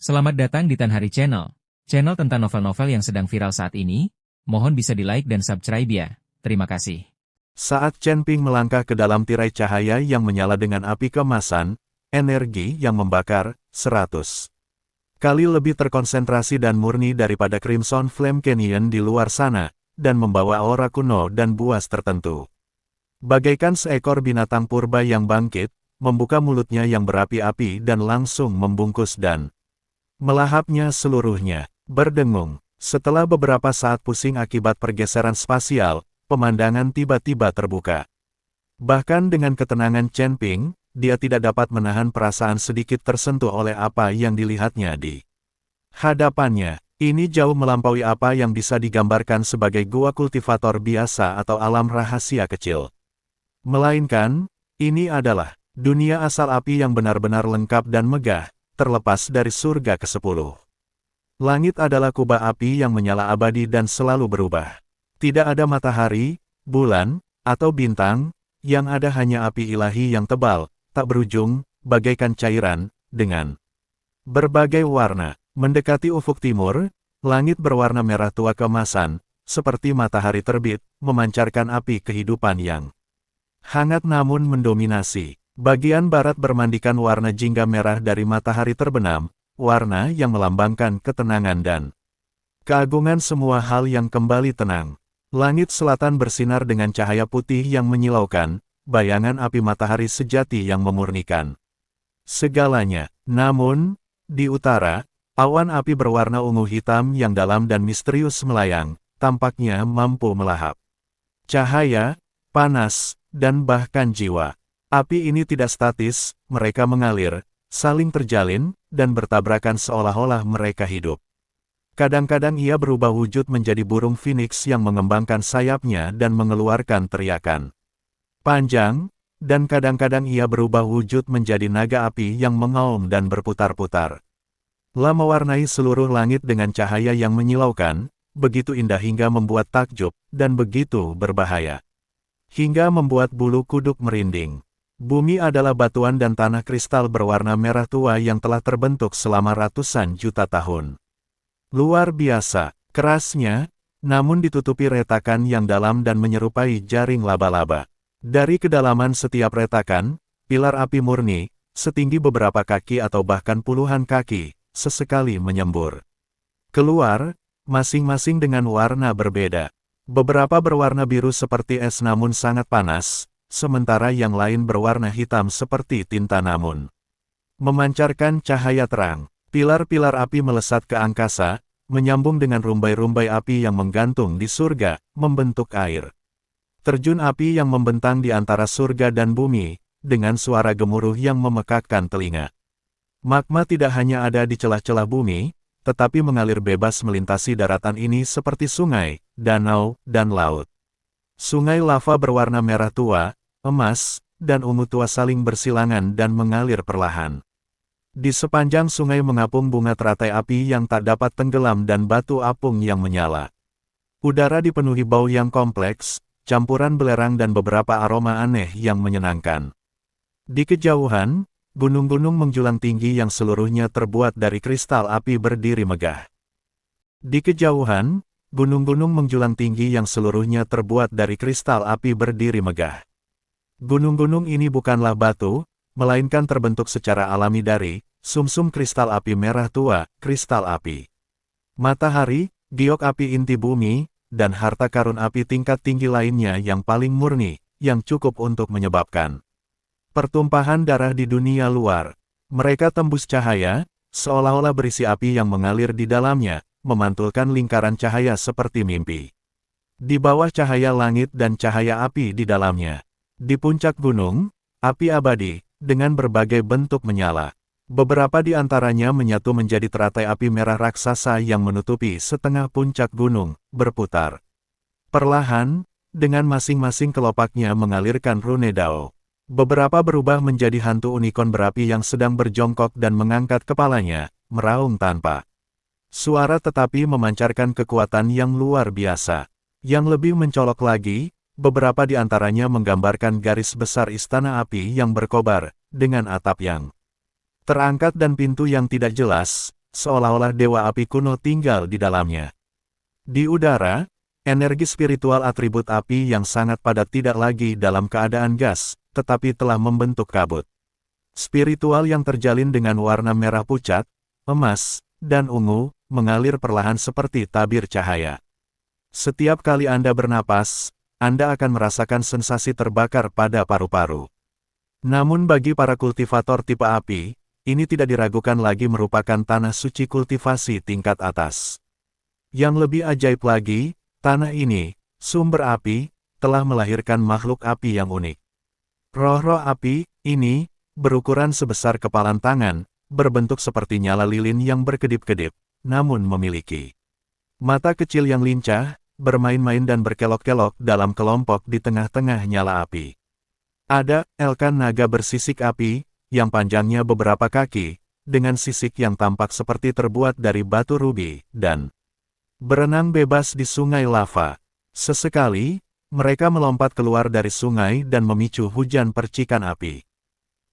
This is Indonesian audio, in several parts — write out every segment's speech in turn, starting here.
Selamat datang di Tanhari Channel. Channel tentang novel-novel yang sedang viral saat ini. Mohon bisa di-like dan subscribe ya. Terima kasih. Saat Chen Ping melangkah ke dalam tirai cahaya yang menyala dengan api keemasan, energi yang membakar 100 kali lebih terkonsentrasi dan murni daripada Crimson Flame Canyon di luar sana, dan membawa aura kuno dan buas tertentu. Bagaikan seekor binatang purba yang bangkit, membuka mulutnya yang berapi-api dan langsung membungkus dan melahapnya seluruhnya, berdengung. Setelah beberapa saat pusing akibat pergeseran spasial, pemandangan tiba-tiba terbuka. Bahkan dengan ketenangan Chen Ping, dia tidak dapat menahan perasaan sedikit tersentuh oleh apa yang dilihatnya di hadapannya. Ini jauh melampaui apa yang bisa digambarkan sebagai gua kultivator biasa atau alam rahasia kecil. Melainkan, ini adalah dunia asal api yang benar-benar lengkap dan megah, terlepas dari surga ke-10. Langit adalah kubah api yang menyala abadi dan selalu berubah. Tidak ada matahari, bulan, atau bintang, yang ada hanya api ilahi yang tebal, tak berujung, bagaikan cairan, dengan berbagai warna. Mendekati ufuk timur, langit berwarna merah tua keemasan, seperti matahari terbit, memancarkan api kehidupan yang hangat namun mendominasi. Bagian barat bermandikan warna jingga merah dari matahari terbenam, warna yang melambangkan ketenangan dan keagungan semua hal yang kembali tenang. Langit selatan bersinar dengan cahaya putih yang menyilaukan, bayangan api matahari sejati yang memurnikan segalanya. Namun, di utara, awan api berwarna ungu hitam yang dalam dan misterius melayang, tampaknya mampu melahap cahaya, panas, dan bahkan jiwa. Api ini tidak statis, mereka mengalir, saling terjalin, dan bertabrakan seolah-olah mereka hidup. Kadang-kadang ia berubah wujud menjadi burung phoenix yang mengembangkan sayapnya dan mengeluarkan teriakan panjang, dan kadang-kadang ia berubah wujud menjadi naga api yang mengaum dan berputar-putar. Mewarnai seluruh langit dengan cahaya yang menyilaukan, begitu indah hingga membuat takjub, dan begitu berbahaya hingga membuat bulu kuduk merinding. Bumi adalah batuan dan tanah kristal berwarna merah tua yang telah terbentuk selama ratusan juta tahun. Luar biasa, kerasnya, namun ditutupi retakan yang dalam dan menyerupai jaring laba-laba. Dari kedalaman setiap retakan, pilar api murni, setinggi beberapa kaki atau bahkan puluhan kaki, sesekali menyembur keluar, masing-masing dengan warna berbeda. Beberapa berwarna biru seperti es namun sangat panas, sementara yang lain berwarna hitam seperti tinta namun memancarkan cahaya terang. Pilar-pilar api melesat ke angkasa, menyambung dengan rumbai-rumbai api yang menggantung di surga, membentuk air terjun api yang membentang di antara surga dan bumi, dengan suara gemuruh yang memekakkan telinga. Magma tidak hanya ada di celah-celah bumi, tetapi mengalir bebas melintasi daratan ini seperti sungai, danau, dan laut. Sungai lava berwarna merah tua, emas, dan ungu tua saling bersilangan dan mengalir perlahan. Di sepanjang sungai mengapung bunga teratai api yang tak dapat tenggelam dan batu apung yang menyala. Udara dipenuhi bau yang kompleks, campuran belerang dan beberapa aroma aneh yang menyenangkan. Di kejauhan, gunung-gunung menjulang tinggi yang seluruhnya terbuat dari kristal api berdiri megah. Di kejauhan, gunung-gunung menjulang tinggi yang seluruhnya terbuat dari kristal api berdiri megah. Gunung-gunung ini bukanlah batu, melainkan terbentuk secara alami dari sumsum kristal api merah tua, kristal api matahari, giok api inti bumi, dan harta karun api tingkat tinggi lainnya yang paling murni, yang cukup untuk menyebabkan pertumpahan darah di dunia luar. Mereka tembus cahaya, seolah-olah berisi api yang mengalir di dalamnya, memantulkan lingkaran cahaya seperti mimpi. Di bawah cahaya langit dan cahaya api di dalamnya. Di puncak gunung, api abadi, dengan berbagai bentuk menyala. Beberapa di antaranya menyatu menjadi teratai api merah raksasa yang menutupi setengah puncak gunung, berputar perlahan, dengan masing-masing kelopaknya mengalirkan rune Dao. Beberapa berubah menjadi hantu unicorn berapi yang sedang berjongkok dan mengangkat kepalanya, meraung tanpa suara tetapi memancarkan kekuatan yang luar biasa. Yang lebih mencolok lagi, beberapa di antaranya menggambarkan garis besar istana api yang berkobar, dengan atap yang terangkat dan pintu yang tidak jelas, seolah-olah dewa api kuno tinggal di dalamnya. Di udara, energi spiritual atribut api yang sangat padat tidak lagi dalam keadaan gas, tetapi telah membentuk kabut spiritual yang terjalin dengan warna merah pucat, emas, dan ungu, mengalir perlahan seperti tabir cahaya. Setiap kali Anda bernapas, Anda akan merasakan sensasi terbakar pada paru-paru. Namun bagi para kultivator tipe api, ini tidak diragukan lagi merupakan tanah suci kultivasi tingkat atas. Yang lebih ajaib lagi, tanah ini, sumber api, telah melahirkan makhluk api yang unik. Roh-roh api, ini, berukuran sebesar kepalan tangan, berbentuk seperti nyala lilin yang berkedip-kedip, namun memiliki mata kecil yang lincah, bermain-main dan berkelok-kelok dalam kelompok di tengah-tengah nyala api. Ada elkan naga bersisik api, yang panjangnya beberapa kaki, dengan sisik yang tampak seperti terbuat dari batu rubi, dan berenang bebas di sungai lava. Sesekali, mereka melompat keluar dari sungai dan memicu hujan percikan api.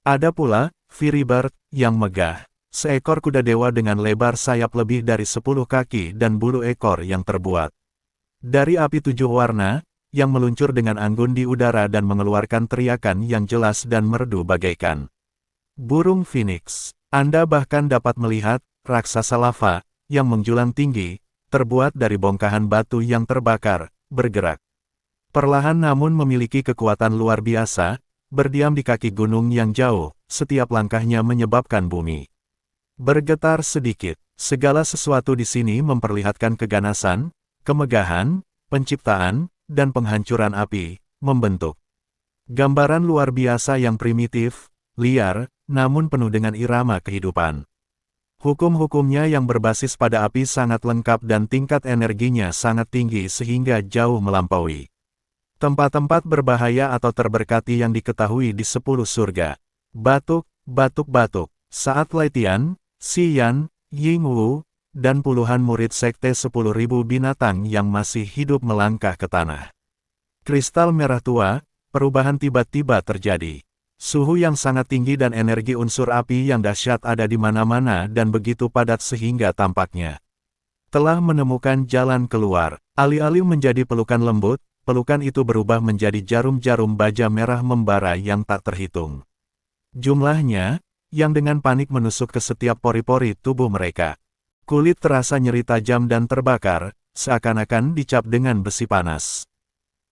Ada pula, Firibird, yang megah, seekor kuda dewa dengan lebar sayap lebih dari 10 kaki dan bulu ekor yang terbuat dari api 7 warna, yang meluncur dengan anggun di udara dan mengeluarkan teriakan yang jelas dan merdu bagaikan burung phoenix. Anda bahkan dapat melihat raksasa lava yang menjulang tinggi, terbuat dari bongkahan batu yang terbakar, bergerak perlahan namun memiliki kekuatan luar biasa, berdiam di kaki gunung yang jauh, setiap langkahnya menyebabkan bumi bergetar sedikit. Segala sesuatu di sini memperlihatkan keganasan, kemegahan, penciptaan, dan penghancuran api, membentuk gambaran luar biasa yang primitif, liar, namun penuh dengan irama kehidupan. Hukum-hukumnya yang berbasis pada api sangat lengkap dan tingkat energinya sangat tinggi sehingga jauh melampaui tempat-tempat berbahaya atau terberkati yang diketahui di 10 surga. Batuk, batuk-batuk. Saat Laitian, Xiyan, Yingwu, dan puluhan murid sekte 10.000 binatang yang masih hidup melangkah ke tanah kristal merah tua, perubahan tiba-tiba terjadi. Suhu yang sangat tinggi dan energi unsur api yang dahsyat ada di mana-mana dan begitu padat sehingga tampaknya telah menemukan jalan keluar. Alih-alih menjadi pelukan lembut, pelukan itu berubah menjadi jarum-jarum baja merah membara yang tak terhitung jumlahnya, yang dengan panik menusuk ke setiap pori-pori tubuh mereka. Kulit terasa nyeri tajam dan terbakar, seakan-akan dicap dengan besi panas.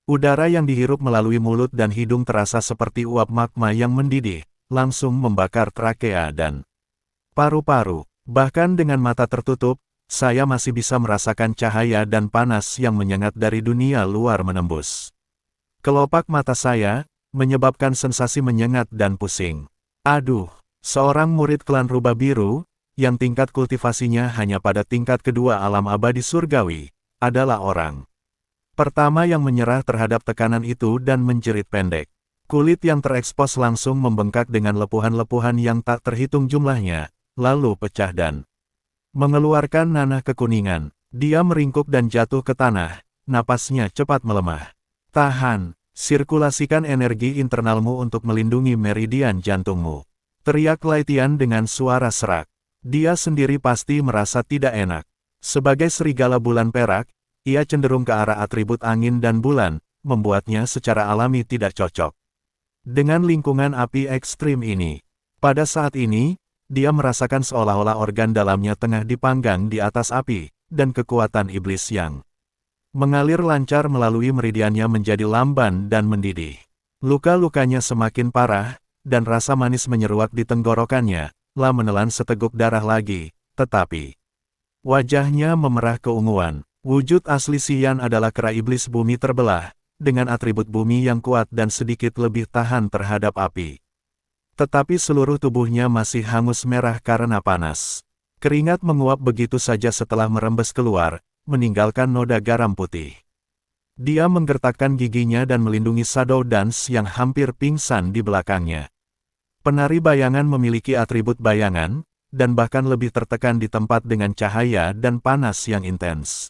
Udara yang dihirup melalui mulut dan hidung terasa seperti uap magma yang mendidih, langsung membakar trakea dan paru-paru. Bahkan dengan mata tertutup, saya masih bisa merasakan cahaya dan panas yang menyengat dari dunia luar menembus kelopak mata saya, menyebabkan sensasi menyengat dan pusing. Aduh, seorang murid klan rubah biru, yang tingkat kultivasinya hanya pada tingkat kedua alam abadi surgawi, adalah orang pertama yang menyerah terhadap tekanan itu dan menjerit pendek. Kulit yang terekspos langsung membengkak dengan lepuhan-lepuhan yang tak terhitung jumlahnya, lalu pecah dan mengeluarkan nanah kekuningan. Dia meringkuk dan jatuh ke tanah, napasnya cepat melemah. Tahan, sirkulasikan energi internalmu untuk melindungi meridian jantungmu. Teriak Laitian dengan suara serak. Dia sendiri pasti merasa tidak enak. Sebagai serigala bulan perak, ia cenderung ke arah atribut angin dan bulan, membuatnya secara alami tidak cocok dengan lingkungan api ekstrim ini. Pada saat ini, dia merasakan seolah-olah organ dalamnya tengah dipanggang di atas api, dan kekuatan iblis yang mengalir lancar melalui meridiannya menjadi lamban dan mendidih. Luka-lukanya semakin parah, dan rasa manis menyeruak di tenggorokannya, lah menelan seteguk darah lagi, tetapi wajahnya memerah keunguan. Wujud asli Xiyan adalah kera iblis bumi terbelah, dengan atribut bumi yang kuat dan sedikit lebih tahan terhadap api. Tetapi seluruh tubuhnya masih hangus merah karena panas. Keringat menguap begitu saja setelah merembes keluar, meninggalkan noda garam putih. Dia menggertakkan giginya dan melindungi Shadow Dance yang hampir pingsan di belakangnya. Penari bayangan memiliki atribut bayangan, dan bahkan lebih tertekan di tempat dengan cahaya dan panas yang intens.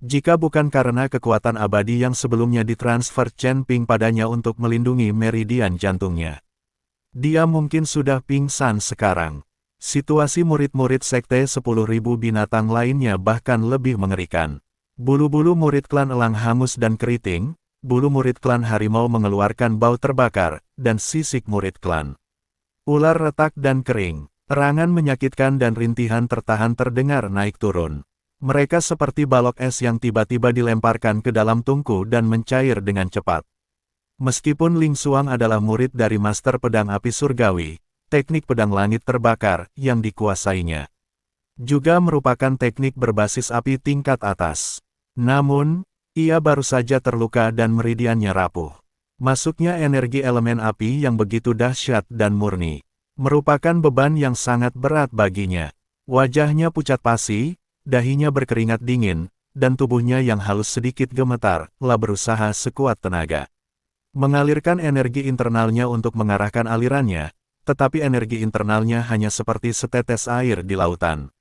Jika bukan karena kekuatan abadi yang sebelumnya ditransfer Chen Ping padanya untuk melindungi meridian jantungnya, dia mungkin sudah pingsan sekarang. Situasi murid-murid Sekte 10.000 binatang lainnya bahkan lebih mengerikan. Bulu-bulu murid klan elang hangus dan keriting, bulu murid klan harimau mengeluarkan bau terbakar, dan sisik murid klan ular retak dan kering. Erangan menyakitkan dan rintihan tertahan terdengar naik turun. Mereka seperti balok es yang tiba-tiba dilemparkan ke dalam tungku dan mencair dengan cepat. Meskipun Ling Xuang adalah murid dari Master Pedang Api Surgawi, teknik pedang langit terbakar yang dikuasainya juga merupakan teknik berbasis api tingkat atas. Namun, ia baru saja terluka dan meridiannya rapuh. Masuknya energi elemen api yang begitu dahsyat dan murni merupakan beban yang sangat berat baginya. Wajahnya pucat pasi, dahinya berkeringat dingin, dan tubuhnya yang halus sedikit gemetar, telah berusaha sekuat tenaga mengalirkan energi internalnya untuk mengarahkan alirannya, tetapi energi internalnya hanya seperti setetes air di lautan.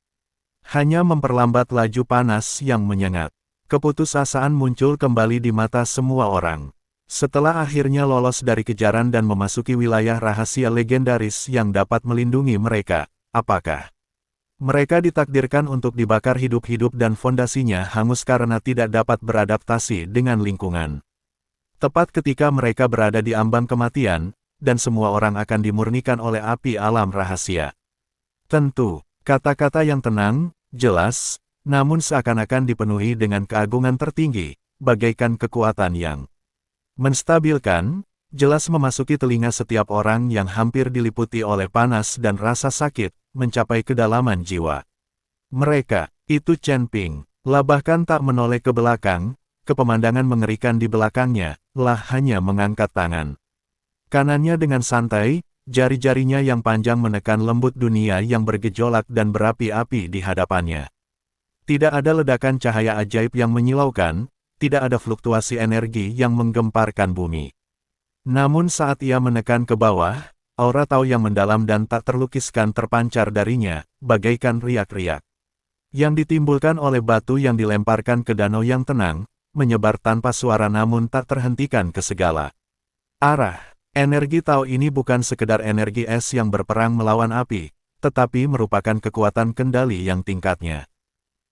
Hanya memperlambat laju panas yang menyengat. Keputusasaan muncul kembali di mata semua orang. Setelah akhirnya lolos dari kejaran dan memasuki wilayah rahasia legendaris yang dapat melindungi mereka, apakah mereka ditakdirkan untuk dibakar hidup-hidup dan fondasinya hangus karena tidak dapat beradaptasi dengan lingkungan? Tepat ketika mereka berada di ambang kematian, dan semua orang akan dimurnikan oleh api alam rahasia. Tentu, kata-kata yang tenang, jelas, namun seakan-akan dipenuhi dengan keagungan tertinggi, bagaikan kekuatan yang menstabilkan, jelas memasuki telinga setiap orang yang hampir diliputi oleh panas dan rasa sakit, mencapai kedalaman jiwa. Mereka, itu Chen Ping, lah bahkan tak menoleh ke belakang, ke pemandangan mengerikan di belakangnya, lah hanya mengangkat tangan kanannya dengan santai, jari-jarinya yang panjang menekan lembut dunia yang bergejolak dan berapi-api di hadapannya. Tidak ada ledakan cahaya ajaib yang menyilaukan, tidak ada fluktuasi energi yang menggemparkan bumi. Namun saat ia menekan ke bawah, aura tahu yang mendalam dan tak terlukiskan terpancar darinya, bagaikan riak-riak yang ditimbulkan oleh batu yang dilemparkan ke danau yang tenang, menyebar tanpa suara namun tak terhentikan ke segala arah. Energi tahu ini bukan sekedar energi es yang berperang melawan api, tetapi merupakan kekuatan kendali yang tingkatnya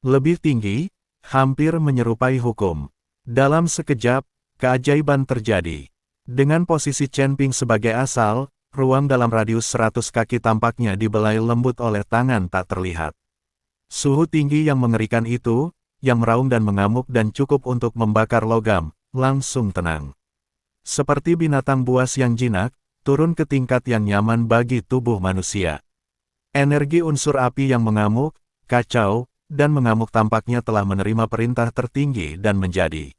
lebih tinggi, hampir menyerupai hukum. Dalam sekejap, keajaiban terjadi. Dengan posisi Chen Ping sebagai asal, ruang dalam radius 100 kaki tampaknya dibelai lembut oleh tangan tak terlihat. Suhu tinggi yang mengerikan itu, yang meraung dan mengamuk dan cukup untuk membakar logam, langsung tenang. Seperti binatang buas yang jinak, turun ke tingkat yang nyaman bagi tubuh manusia. Energi unsur api yang mengamuk, kacau, dan mengamuk tampaknya telah menerima perintah tertinggi dan menjadi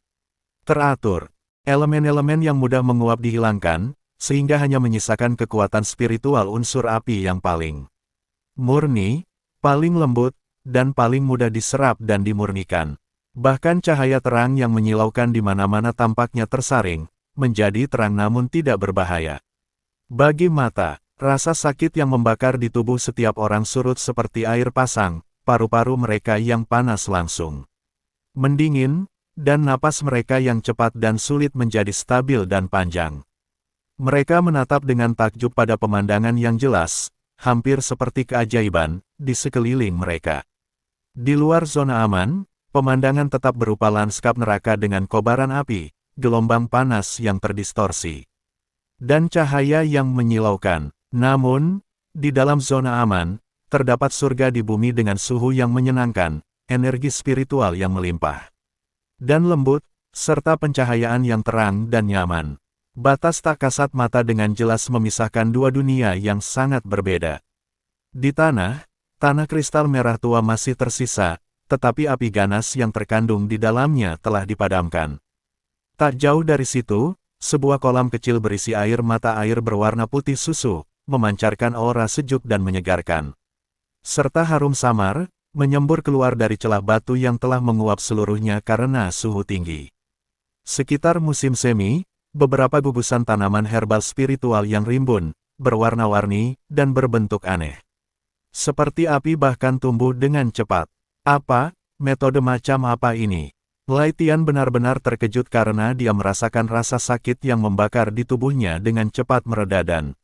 teratur. Elemen-elemen yang mudah menguap dihilangkan, sehingga hanya menyisakan kekuatan spiritual unsur api yang paling murni, paling lembut, dan paling mudah diserap dan dimurnikan. Bahkan cahaya terang yang menyilaukan di mana-mana tampaknya tersaring, menjadi terang namun tidak berbahaya. Bagi mata, rasa sakit yang membakar di tubuh setiap orang surut seperti air pasang, paru-paru mereka yang panas langsung mendingin, dan napas mereka yang cepat dan sulit menjadi stabil dan panjang. Mereka menatap dengan takjub pada pemandangan yang jelas, hampir seperti keajaiban, di sekeliling mereka. Di luar zona aman, pemandangan tetap berupa lanskap neraka dengan kobaran api, gelombang panas yang terdistorsi, dan cahaya yang menyilaukan. Namun, di dalam zona aman, terdapat surga di bumi dengan suhu yang menyenangkan, energi spiritual yang melimpah dan lembut, serta pencahayaan yang terang dan nyaman. Batas tak kasat mata dengan jelas memisahkan dua dunia yang sangat berbeda. Di tanah kristal merah tua masih tersisa, tetapi api ganas yang terkandung di dalamnya telah dipadamkan. Tak jauh dari situ, sebuah kolam kecil berisi air mata air berwarna putih susu, memancarkan aura sejuk dan menyegarkan. Serta harum samar, menyembur keluar dari celah batu yang telah menguap seluruhnya karena suhu tinggi. Sekitar musim semi, beberapa gugusan tanaman herbal spiritual yang rimbun, berwarna-warni, dan berbentuk aneh. Seperti api bahkan tumbuh dengan cepat. Apa, metode macam apa ini? Lai Tian benar-benar terkejut karena dia merasakan rasa sakit yang membakar di tubuhnya dengan cepat mereda dan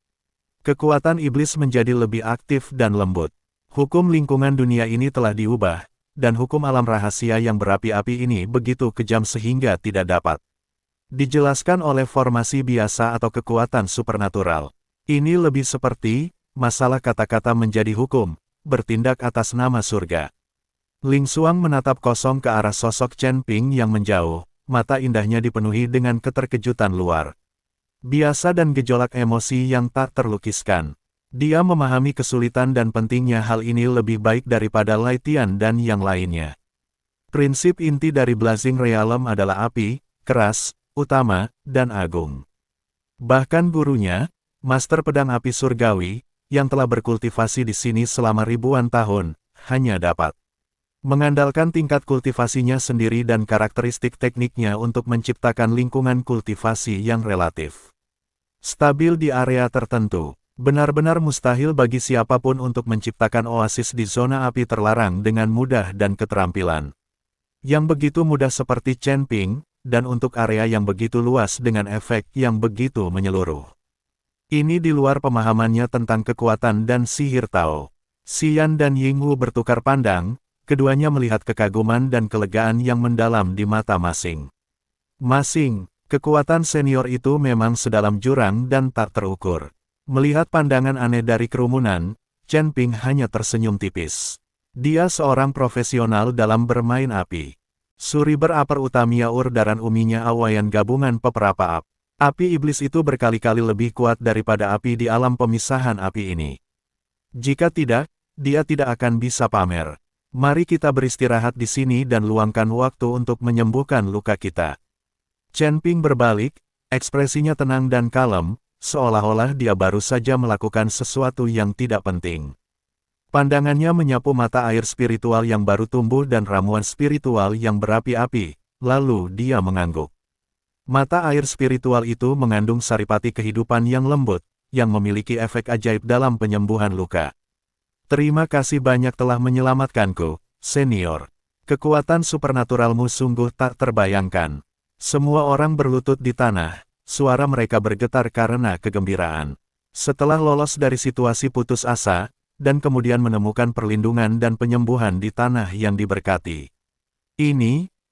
Kekuatan iblis menjadi lebih aktif dan lembut. Hukum lingkungan dunia ini telah diubah, dan hukum alam rahasia yang berapi-api ini begitu kejam sehingga tidak dapat dijelaskan oleh formasi biasa atau kekuatan supernatural. Ini lebih seperti masalah kata-kata menjadi hukum, bertindak atas nama surga. Ling Xuang menatap kosong ke arah sosok Chen Ping yang menjauh, mata indahnya dipenuhi dengan keterkejutan luar biasa dan gejolak emosi yang tak terlukiskan. Dia memahami kesulitan dan pentingnya hal ini lebih baik daripada Lai Tian dan yang lainnya. Prinsip inti dari Blazing Realm adalah api, keras, utama, dan agung. Bahkan gurunya, Master Pedang Api Surgawi, yang telah berkultivasi di sini selama ribuan tahun, hanya dapat mengandalkan tingkat kultivasinya sendiri dan karakteristik tekniknya untuk menciptakan lingkungan kultivasi yang relatif stabil di area tertentu. Benar-benar mustahil bagi siapapun untuk menciptakan oasis di zona api terlarang dengan mudah dan keterampilan yang begitu mudah seperti Chen Ping, dan untuk area yang begitu luas dengan efek yang begitu menyeluruh. Ini di luar pemahamannya tentang kekuatan dan sihir Tao. Xian dan Yingwu bertukar pandang, keduanya melihat kekaguman dan kelegaan yang mendalam di mata masing-masing. Kekuatan senior itu memang sedalam jurang dan tak terukur. Melihat pandangan aneh dari kerumunan, Chen Ping hanya tersenyum tipis. Dia seorang profesional dalam bermain api. Suri beraper utamia urdaran uminya awayan gabungan peperapa api iblis itu berkali-kali lebih kuat daripada api di alam pemisahan api ini. Jika tidak, dia tidak akan bisa pamer. Mari kita beristirahat di sini dan luangkan waktu untuk menyembuhkan luka kita. Chen Ping berbalik, ekspresinya tenang dan kalem, seolah-olah dia baru saja melakukan sesuatu yang tidak penting. Pandangannya menyapu mata air spiritual yang baru tumbuh dan ramuan spiritual yang berapi-api, lalu dia mengangguk. Mata air spiritual itu mengandung saripati kehidupan yang lembut, yang memiliki efek ajaib dalam penyembuhan luka. Terima kasih banyak telah menyelamatkanku, senior. Kekuatan supernaturalmu sungguh tak terbayangkan. Semua orang berlutut di tanah. Suara mereka bergetar karena kegembiraan. Setelah lolos dari situasi putus asa, dan kemudian menemukan perlindungan dan penyembuhan di tanah yang diberkati.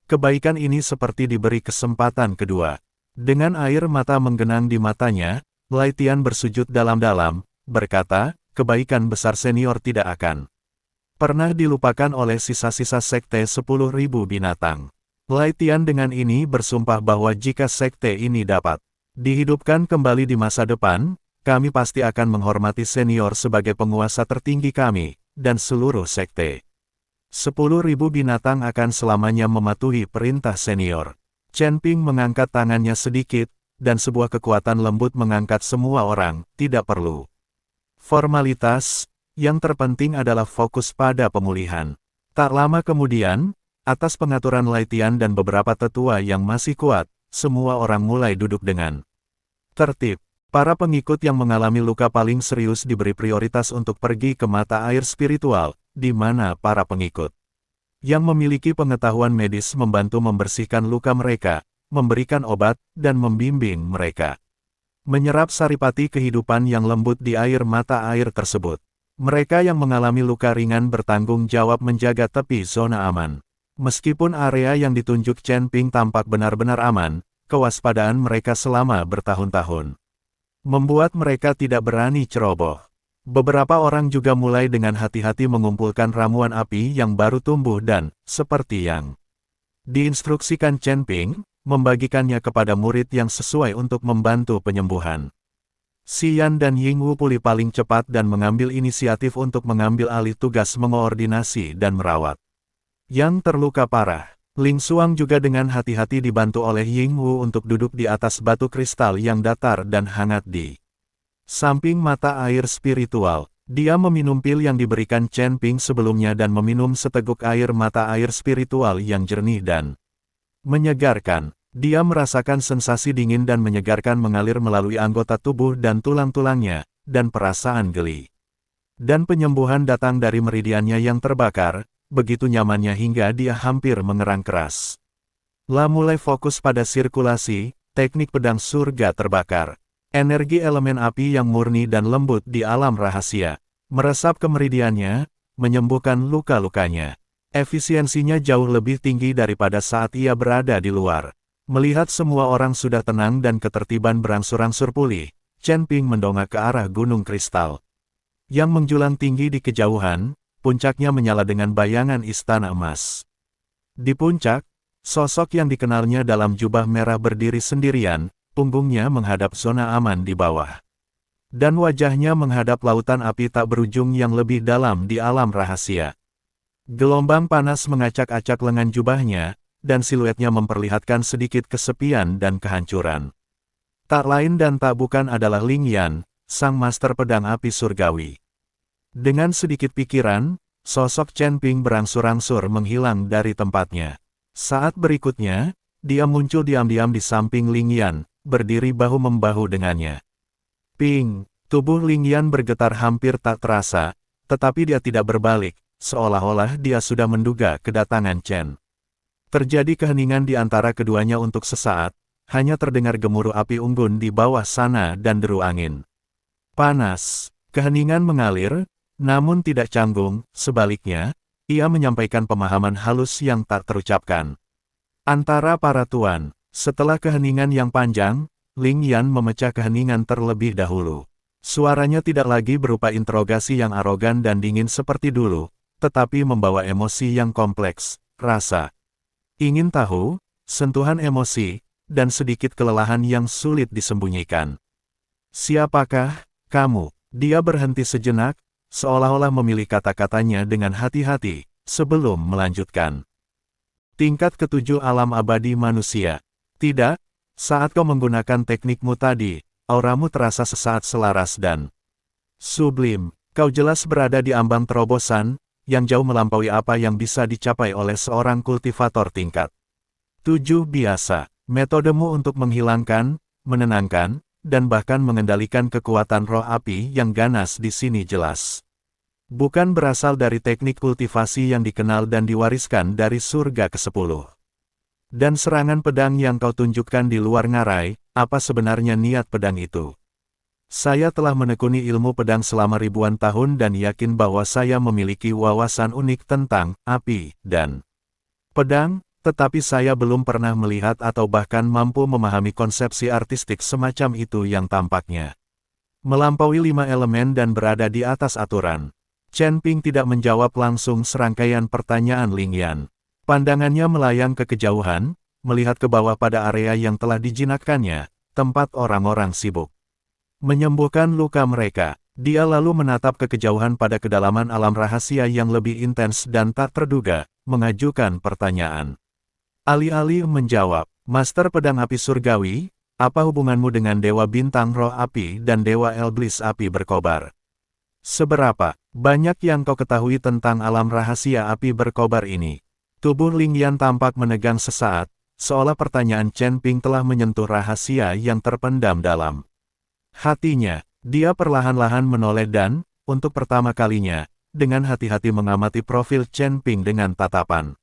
Kebaikan ini seperti diberi kesempatan kedua. Dengan air mata menggenang di matanya, Lai Tian bersujud dalam-dalam, berkata, kebaikan besar senior tidak akan pernah dilupakan oleh sisa-sisa sekte 10.000 binatang. Lai Tian dengan ini bersumpah bahwa jika sekte ini dapat dihidupkan kembali di masa depan, kami pasti akan menghormati senior sebagai penguasa tertinggi kami, dan seluruh sekte. 10.000 binatang akan selamanya mematuhi perintah senior. Chen Ping mengangkat tangannya sedikit, dan sebuah kekuatan lembut mengangkat semua orang, tidak perlu formalitas, yang terpenting adalah fokus pada pemulihan. Tak lama kemudian, atas pengaturan Lai Tian dan beberapa tetua yang masih kuat, semua orang mulai duduk dengan tertib. Para pengikut yang mengalami luka paling serius diberi prioritas untuk pergi ke mata air spiritual, di mana para pengikut yang memiliki pengetahuan medis membantu membersihkan luka mereka, memberikan obat, dan membimbing mereka menyerap saripati kehidupan yang lembut di air mata air tersebut. Mereka yang mengalami luka ringan bertanggung jawab menjaga tepi zona aman. Meskipun area yang ditunjuk Chen Ping tampak benar-benar aman, kewaspadaan mereka selama bertahun-tahun membuat mereka tidak berani ceroboh. Beberapa orang juga mulai dengan hati-hati mengumpulkan ramuan api yang baru tumbuh dan, seperti yang diinstruksikan Chen Ping, membagikannya kepada murid yang sesuai untuk membantu penyembuhan. Xian dan Yingwu pulih paling cepat dan mengambil inisiatif untuk mengambil alih tugas mengoordinasi dan merawat yang terluka parah. Ling Xuang juga dengan hati-hati dibantu oleh Yingwu untuk duduk di atas batu kristal yang datar dan hangat di samping mata air spiritual. Dia meminum pil yang diberikan Chen Ping sebelumnya dan meminum seteguk air mata air spiritual yang jernih dan menyegarkan. Dia merasakan sensasi dingin dan menyegarkan mengalir melalui anggota tubuh dan tulang-tulangnya, dan perasaan geli dan penyembuhan datang dari meridiannya yang terbakar. Begitu nyamannya hingga dia hampir mengerang keras. La mulai fokus pada sirkulasi, teknik pedang surga terbakar. Energi elemen api yang murni dan lembut di alam rahasia, meresap ke meridiannya, menyembuhkan luka-lukanya. Efisiensinya jauh lebih tinggi daripada saat ia berada di luar. Melihat semua orang sudah tenang dan ketertiban berangsur-angsur pulih, Chen Ping mendongak ke arah gunung kristal yang menjulang tinggi di kejauhan, puncaknya menyala dengan bayangan istana emas. Di puncak, sosok yang dikenalnya dalam jubah merah berdiri sendirian, punggungnya menghadap zona aman di bawah. Dan wajahnya menghadap lautan api tak berujung yang lebih dalam di alam rahasia. Gelombang panas mengacak-acak lengan jubahnya, dan siluetnya memperlihatkan sedikit kesepian dan kehancuran. Tak lain dan tak bukan adalah Ling Yan, sang master pedang api surgawi. Dengan sedikit pikiran, sosok Chen Ping berangsur-angsur menghilang dari tempatnya. Saat berikutnya, dia muncul diam-diam di samping Ling Yan, berdiri bahu-membahu dengannya. Ping, tubuh Ling Yan bergetar hampir tak terasa, tetapi dia tidak berbalik, seolah-olah dia sudah menduga kedatangan Chen. Terjadi keheningan di antara keduanya untuk sesaat, hanya terdengar gemuruh api unggun di bawah sana dan deru angin. Panas, keheningan mengalir, namun tidak canggung, sebaliknya, ia menyampaikan pemahaman halus yang tak terucapkan. Antara para tuan, setelah keheningan yang panjang, Ling Yan memecah keheningan terlebih dahulu. Suaranya tidak lagi berupa interogasi yang arogan dan dingin seperti dulu, tetapi membawa emosi yang kompleks, rasa ingin tahu, sentuhan emosi, dan sedikit kelelahan yang sulit disembunyikan. Siapakah kamu? Dia berhenti sejenak, seolah-olah memilih kata-katanya dengan hati-hati, sebelum melanjutkan. Tingkat ketujuh alam abadi manusia. Tidak, saat kau menggunakan teknikmu tadi, auramu terasa sesaat selaras dan sublim. Kau jelas berada di ambang terobosan, yang jauh melampaui apa yang bisa dicapai oleh seorang kultivator tingkat 7 biasa. Metodemu untuk menghilangkan, menenangkan, dan bahkan mengendalikan kekuatan roh api yang ganas di sini jelas bukan berasal dari teknik kultivasi yang dikenal dan diwariskan dari surga ke-10. Dan serangan pedang yang kau tunjukkan di luar ngarai, apa sebenarnya niat pedang itu? Saya telah menekuni ilmu pedang selama ribuan tahun dan yakin bahwa saya memiliki wawasan unik tentang api dan pedang, tetapi saya belum pernah melihat atau bahkan mampu memahami konsepsi artistik semacam itu yang tampaknya melampaui 5 elemen dan berada di atas aturan. Chen Ping tidak menjawab langsung serangkaian pertanyaan Ling Yan. Pandangannya melayang ke kejauhan, melihat ke bawah pada area yang telah dijinakkannya, tempat orang-orang sibuk menyembuhkan luka mereka. Dia lalu menatap ke kejauhan pada kedalaman alam rahasia yang lebih intens dan tak terduga, mengajukan pertanyaan. Alih-alih menjawab, Master Pedang Api Surgawi, apa hubunganmu dengan Dewa Bintang Roh Api dan Dewa Iblis Api berkobar? Seberapa banyak yang kau ketahui tentang alam rahasia api berkobar ini? Tubuh Ling Yan tampak menegang sesaat, seolah pertanyaan Chen Ping telah menyentuh rahasia yang terpendam dalam hatinya. Dia perlahan-lahan menoleh dan, untuk pertama kalinya, dengan hati-hati mengamati profil Chen Ping dengan tatapan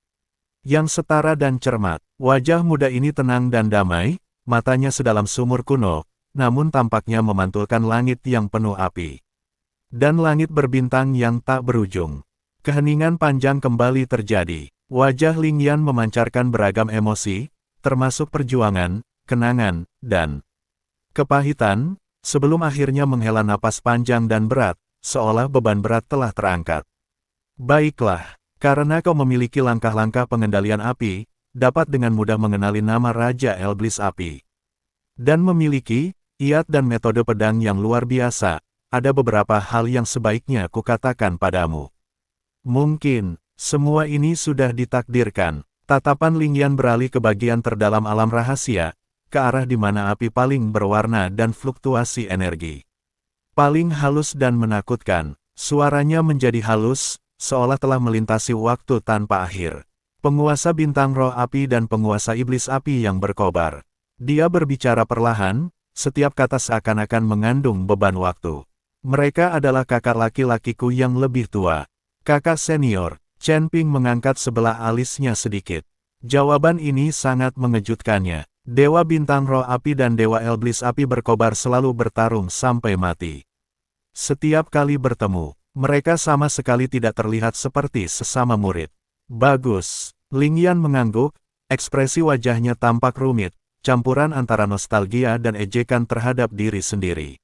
yang setara dan cermat. Wajah muda ini tenang dan damai, matanya sedalam sumur kuno, namun tampaknya memantulkan langit yang penuh api. Dan langit berbintang yang tak berujung. Keheningan panjang kembali terjadi. Wajah Ling Yan memancarkan beragam emosi, termasuk perjuangan, kenangan, dan kepahitan, sebelum akhirnya menghela napas panjang dan berat, seolah beban berat telah terangkat. Baiklah. Karena kau memiliki langkah-langkah pengendalian api, dapat dengan mudah mengenali nama Raja Iblis Api. Dan memiliki iat dan metode pedang yang luar biasa, ada beberapa hal yang sebaiknya kukatakan padamu. Mungkin, semua ini sudah ditakdirkan. Tatapan Ling Yan beralih ke bagian terdalam alam rahasia, ke arah di mana api paling berwarna dan fluktuasi energi paling halus dan menakutkan. Suaranya menjadi halus, seolah telah melintasi waktu tanpa akhir. Penguasa bintang roh api dan penguasa iblis api yang berkobar. Dia berbicara perlahan, setiap kata seakan-akan mengandung beban waktu. Mereka adalah kakak laki-lakiku yang lebih tua. Kakak senior. Chen Ping mengangkat sebelah alisnya sedikit. Jawaban ini sangat mengejutkannya. Dewa Bintang Roh Api dan Dewa Iblis Api berkobar selalu bertarung sampai mati. Setiap kali bertemu, mereka sama sekali tidak terlihat seperti sesama murid. Bagus. Lingyan mengangguk, ekspresi wajahnya tampak rumit, campuran antara nostalgia dan ejekan terhadap diri sendiri.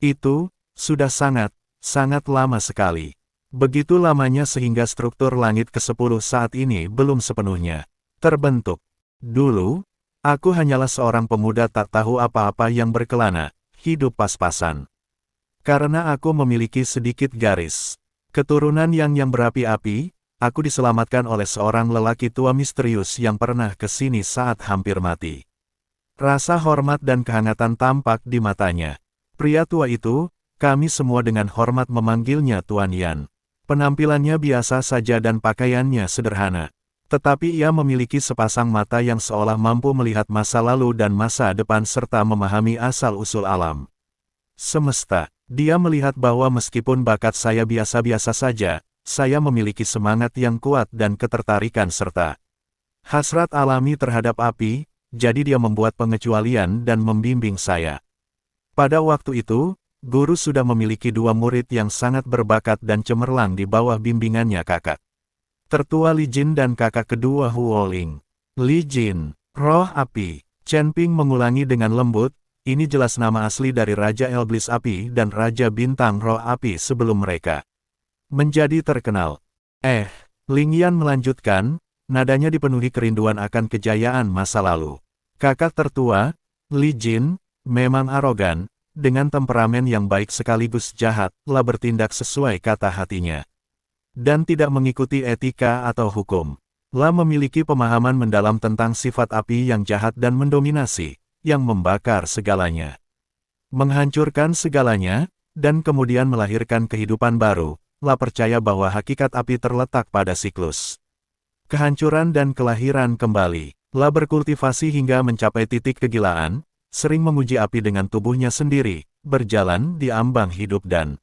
Itu, sudah sangat lama sekali. Begitu lamanya sehingga struktur langit ke-10 saat ini belum sepenuhnya terbentuk. Dulu, aku hanyalah seorang pemuda tak tahu apa-apa yang berkelana, hidup pas-pasan. Karena aku memiliki sedikit garis keturunan yang berapi-api, aku diselamatkan oleh seorang lelaki tua misterius yang pernah ke sini saat hampir mati. Rasa hormat dan kehangatan tampak di matanya. Pria tua itu, kami semua dengan hormat memanggilnya Tuan Yan. Penampilannya biasa saja dan pakaiannya sederhana. Tetapi ia memiliki sepasang mata yang seolah mampu melihat masa lalu dan masa depan serta memahami asal-usul alam semesta. Dia melihat bahwa meskipun bakat saya biasa-biasa saja, saya memiliki semangat yang kuat dan ketertarikan serta hasrat alami terhadap api, jadi dia membuat pengecualian dan membimbing saya. Pada waktu itu, guru sudah memiliki 2 murid yang sangat berbakat dan cemerlang di bawah bimbingannya kakak tertua Li Jin dan kakak kedua Huo Ling. Li Jin, roh api. Chen Ping mengulangi dengan lembut, ini jelas nama asli dari Raja Iblis Api dan Raja Bintang Roh Api sebelum mereka menjadi terkenal. Lingyan melanjutkan, nadanya dipenuhi kerinduan akan kejayaan masa lalu. Kakak tertua, Li Jin, memang arogan, dengan temperamen yang baik sekaligus jahat, lah bertindak sesuai kata hatinya. Dan tidak mengikuti etika atau hukum. Lah memiliki pemahaman mendalam tentang sifat api yang jahat dan mendominasi, yang membakar segalanya, menghancurkan segalanya, dan kemudian melahirkan kehidupan baru. Lah percaya bahwa hakikat api terletak pada siklus kehancuran dan kelahiran kembali. Lah berkultivasi hingga mencapai titik kegilaan, sering menguji api dengan tubuhnya sendiri, berjalan di ambang hidup dan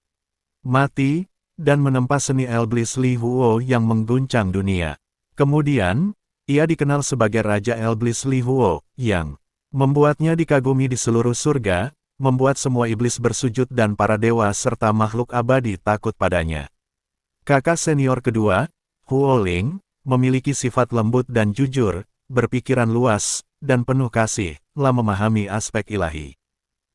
mati, dan menempa seni Iblis Li Huo yang mengguncang dunia. Kemudian, ia dikenal sebagai Raja Iblis Li Huo, yang membuatnya dikagumi di seluruh surga, membuat semua iblis bersujud dan para dewa serta makhluk abadi takut padanya. Kakak senior kedua, Huo Ling, memiliki sifat lembut dan jujur, berpikiran luas, dan penuh kasih, lah memahami aspek ilahi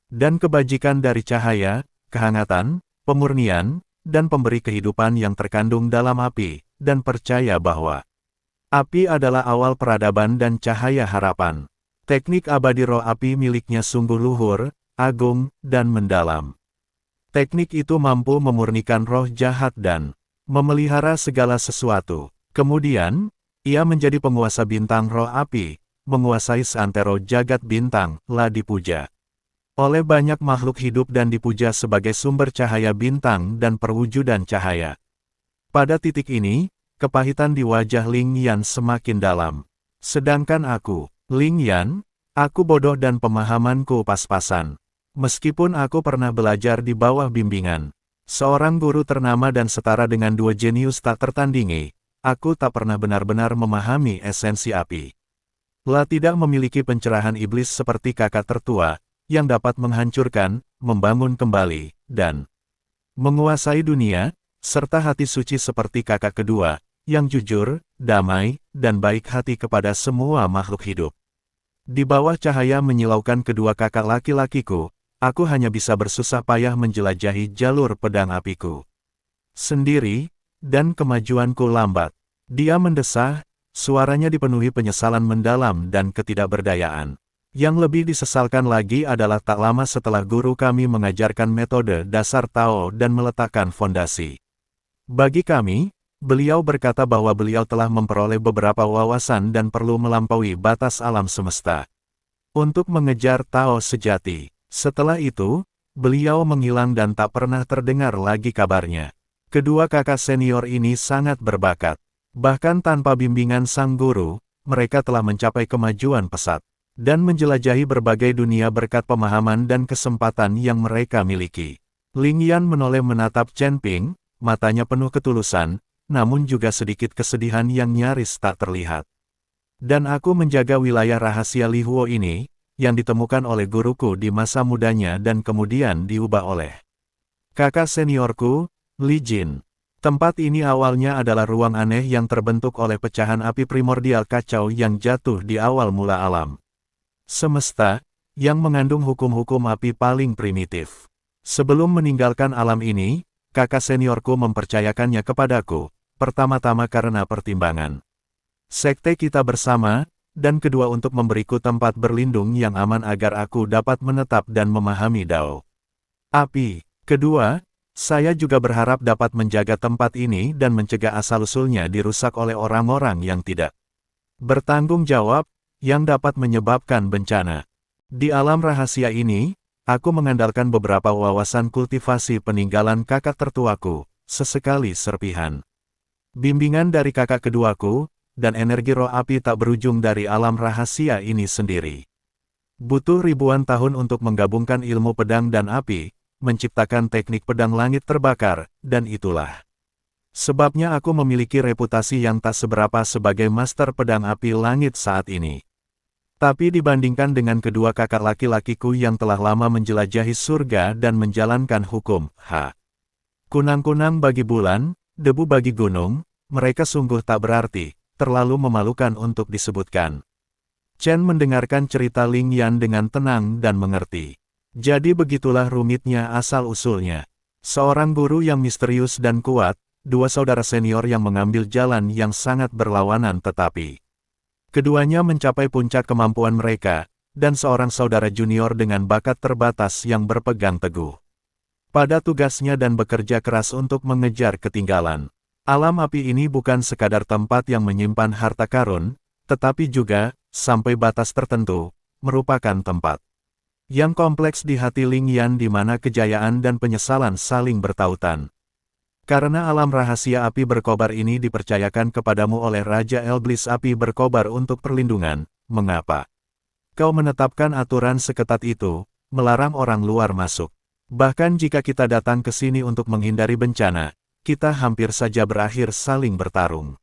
dan kebajikan dari cahaya, kehangatan, pemurnian, dan pemberi kehidupan yang terkandung dalam api, dan percaya bahwa api adalah awal peradaban dan cahaya harapan. Teknik abadi roh api miliknya sungguh luhur, agung, dan mendalam. Teknik itu mampu memurnikan roh jahat dan memelihara segala sesuatu. Kemudian, ia menjadi penguasa bintang roh api, menguasai seantero jagat bintang, lah dipuja oleh banyak makhluk hidup dan dipuja sebagai sumber cahaya bintang dan perwujudan cahaya. Pada titik ini, kepahitan di wajah Ling Yan semakin dalam. Sedangkan aku, Ling Yan, aku bodoh dan pemahamanku pas-pasan. Meskipun aku pernah belajar di bawah bimbingan seorang guru ternama dan setara dengan 2 jenius tak tertandingi, aku tak pernah benar-benar memahami esensi api. Lah tidak memiliki pencerahan iblis seperti kakak tertua, yang dapat menghancurkan, membangun kembali, dan menguasai dunia, serta hati suci seperti kakak kedua, yang jujur, damai, dan baik hati kepada semua makhluk hidup. Di bawah cahaya menyilaukan kedua kakak laki-lakiku, aku hanya bisa bersusah payah menjelajahi jalur pedang apiku sendiri, dan kemajuanku lambat. Dia mendesah, suaranya dipenuhi penyesalan mendalam dan ketidakberdayaan. Yang lebih disesalkan lagi adalah tak lama setelah guru kami mengajarkan metode dasar Tao dan meletakkan fondasi bagi kami, beliau berkata bahwa beliau telah memperoleh beberapa wawasan dan perlu melampaui batas alam semesta untuk mengejar Tao sejati. Setelah itu, beliau menghilang dan tak pernah terdengar lagi kabarnya. Kedua kakak senior ini sangat berbakat. Bahkan tanpa bimbingan sang guru, mereka telah mencapai kemajuan pesat dan menjelajahi berbagai dunia berkat pemahaman dan kesempatan yang mereka miliki. Ling Yan menoleh menatap Chen Ping, matanya penuh ketulusan, namun juga sedikit kesedihan yang nyaris tak terlihat. Dan aku menjaga wilayah rahasia Li Huo ini, yang ditemukan oleh guruku di masa mudanya dan kemudian diubah oleh kakak seniorku, Li Jin. Tempat ini awalnya adalah ruang aneh yang terbentuk oleh pecahan api primordial kacau yang jatuh di awal mula alam semesta, yang mengandung hukum-hukum api paling primitif. Sebelum meninggalkan alam ini, kakak seniorku mempercayakannya kepadaku, pertama-tama karena pertimbangan sekte kita bersama, dan kedua untuk memberiku tempat berlindung yang aman agar aku dapat menetap dan memahami Dao Api. Kedua, saya juga berharap dapat menjaga tempat ini dan mencegah asal-usulnya dirusak oleh orang-orang yang tidak bertanggung jawab, yang dapat menyebabkan bencana. Di alam rahasia ini, aku mengandalkan beberapa wawasan kultivasi peninggalan kakak tertuaku, sesekali serpihan bimbingan dari kakak keduaku, dan energi roh api tak berujung dari alam rahasia ini sendiri. Butuh ribuan tahun untuk menggabungkan ilmu pedang dan api, menciptakan teknik pedang langit terbakar, dan itulah sebabnya aku memiliki reputasi yang tak seberapa sebagai master pedang api langit saat ini. Tapi dibandingkan dengan kedua kakak laki-lakiku yang telah lama menjelajahi surga dan menjalankan hukum, kunang-kunang bagi bulan, debu bagi gunung, mereka sungguh tak berarti, terlalu memalukan untuk disebutkan. Chen mendengarkan cerita Ling Yan dengan tenang dan mengerti. Jadi begitulah rumitnya asal-usulnya. Seorang guru yang misterius dan kuat, dua saudara senior yang mengambil jalan yang sangat berlawanan tetapi keduanya mencapai puncak kemampuan mereka, dan seorang saudara junior dengan bakat terbatas yang berpegang teguh pada tugasnya dan bekerja keras untuk mengejar ketinggalan. Alam api ini bukan sekadar tempat yang menyimpan harta karun, tetapi juga, sampai batas tertentu, merupakan tempat yang kompleks di hati Ling Yan di mana kejayaan dan penyesalan saling bertautan. Karena alam rahasia api berkobar ini dipercayakan kepadamu oleh Raja Elblis Api Berkobar untuk perlindungan, mengapa kau menetapkan aturan seketat itu, melarang orang luar masuk? Bahkan jika kita datang ke sini untuk menghindari bencana, kita hampir saja berakhir saling bertarung.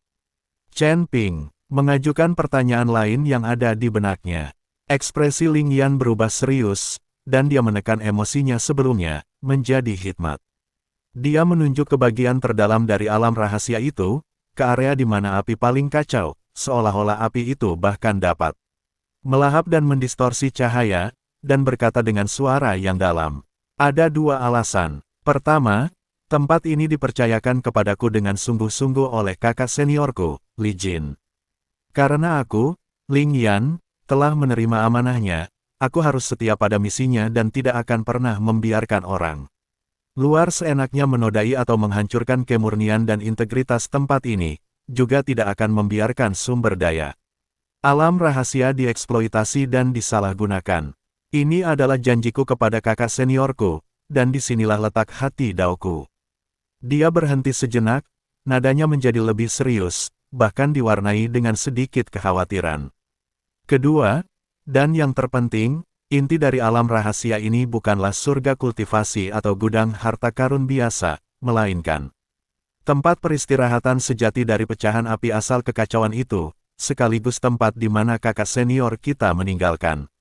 Chen Ping mengajukan pertanyaan lain yang ada di benaknya. Ekspresi Ling Yan berubah serius, dan dia menekan emosinya sebelumnya, menjadi hikmat. Dia menunjuk ke bagian terdalam dari alam rahasia itu, ke area di mana api paling kacau, seolah-olah api itu bahkan dapat melahap dan mendistorsi cahaya, dan berkata dengan suara yang dalam. Ada dua alasan. Pertama, tempat ini dipercayakan kepadaku dengan sungguh-sungguh oleh kakak seniorku, Li Jin. Karena aku, Ling Yan, telah menerima amanahnya, aku harus setia pada misinya dan tidak akan pernah membiarkan orang luar seenaknya menodai atau menghancurkan kemurnian dan integritas tempat ini, juga tidak akan membiarkan sumber daya alam rahasia dieksploitasi dan disalahgunakan. Ini adalah janjiku kepada kakak seniorku, dan disinilah letak hati Daoku. Dia berhenti sejenak, nadanya menjadi lebih serius, bahkan diwarnai dengan sedikit kekhawatiran. Kedua, dan yang terpenting, inti dari alam rahasia ini bukanlah surga kultivasi atau gudang harta karun biasa, melainkan tempat peristirahatan sejati dari pecahan api asal kekacauan itu, sekaligus tempat di mana kakak senior kita meninggalkan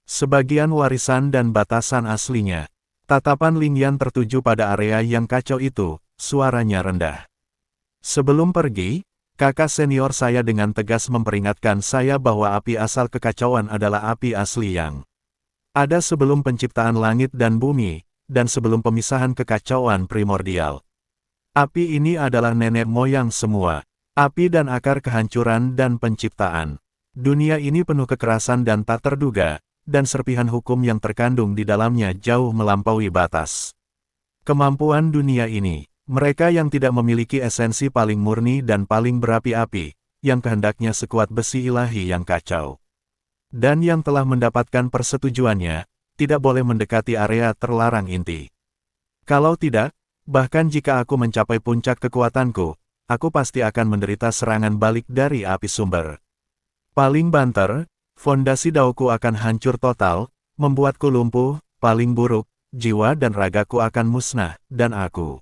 sebagian warisan dan batasan aslinya. Tatapan Ling Yan tertuju pada area yang kacau itu, suaranya rendah. Sebelum pergi, kakak senior saya dengan tegas memperingatkan saya bahwa api asal kekacauan adalah api asli yang ada sebelum penciptaan langit dan bumi, dan sebelum pemisahan kekacauan primordial. Api ini adalah nenek moyang semua, api dan akar kehancuran dan penciptaan. Dunia ini penuh kekerasan dan tak terduga, dan serpihan hukum yang terkandung di dalamnya jauh melampaui batas kemampuan dunia ini. Mereka yang tidak memiliki esensi paling murni dan paling berapi-api, yang kehendaknya sekuat besi ilahi yang kacau, dan yang telah mendapatkan persetujuannya, tidak boleh mendekati area terlarang inti. Kalau tidak, bahkan jika aku mencapai puncak kekuatanku, aku pasti akan menderita serangan balik dari api sumber. Paling banter, fondasi Daoku akan hancur total, membuatku lumpuh, paling buruk, jiwa dan ragaku akan musnah, dan aku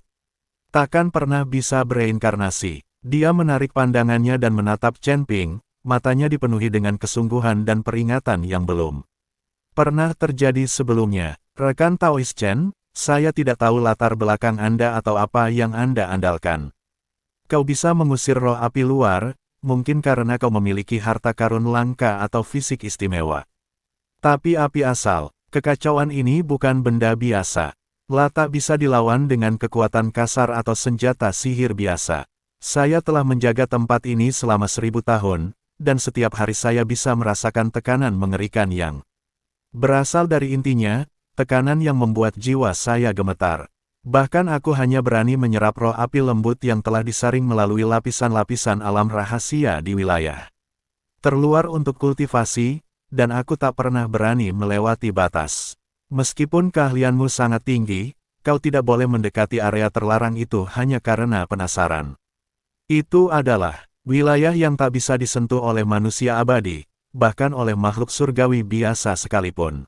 takkan pernah bisa bereinkarnasi. Dia menarik pandangannya dan menatap Chen Ping, matanya dipenuhi dengan kesungguhan dan peringatan yang belum pernah terjadi sebelumnya. Rekan Taoist Chen, saya tidak tahu latar belakang Anda atau apa yang Anda andalkan. Kau bisa mengusir roh api luar, mungkin karena kau memiliki harta karun langka atau fisik istimewa. Tapi api asal, kekacauan ini bukan benda biasa. Tak bisa dilawan dengan kekuatan kasar atau senjata sihir biasa. Saya telah menjaga tempat ini selama 1000 tahun, dan setiap hari saya bisa merasakan tekanan mengerikan yang berasal dari intinya, tekanan yang membuat jiwa saya gemetar. Bahkan aku hanya berani menyerap roh api lembut yang telah disaring melalui lapisan-lapisan alam rahasia di wilayah terluar untuk kultivasi, dan aku tak pernah berani melewati batas. Meskipun keahlianmu sangat tinggi, kau tidak boleh mendekati area terlarang itu hanya karena penasaran. Itu adalah wilayah yang tak bisa disentuh oleh manusia abadi, bahkan oleh makhluk surgawi biasa sekalipun.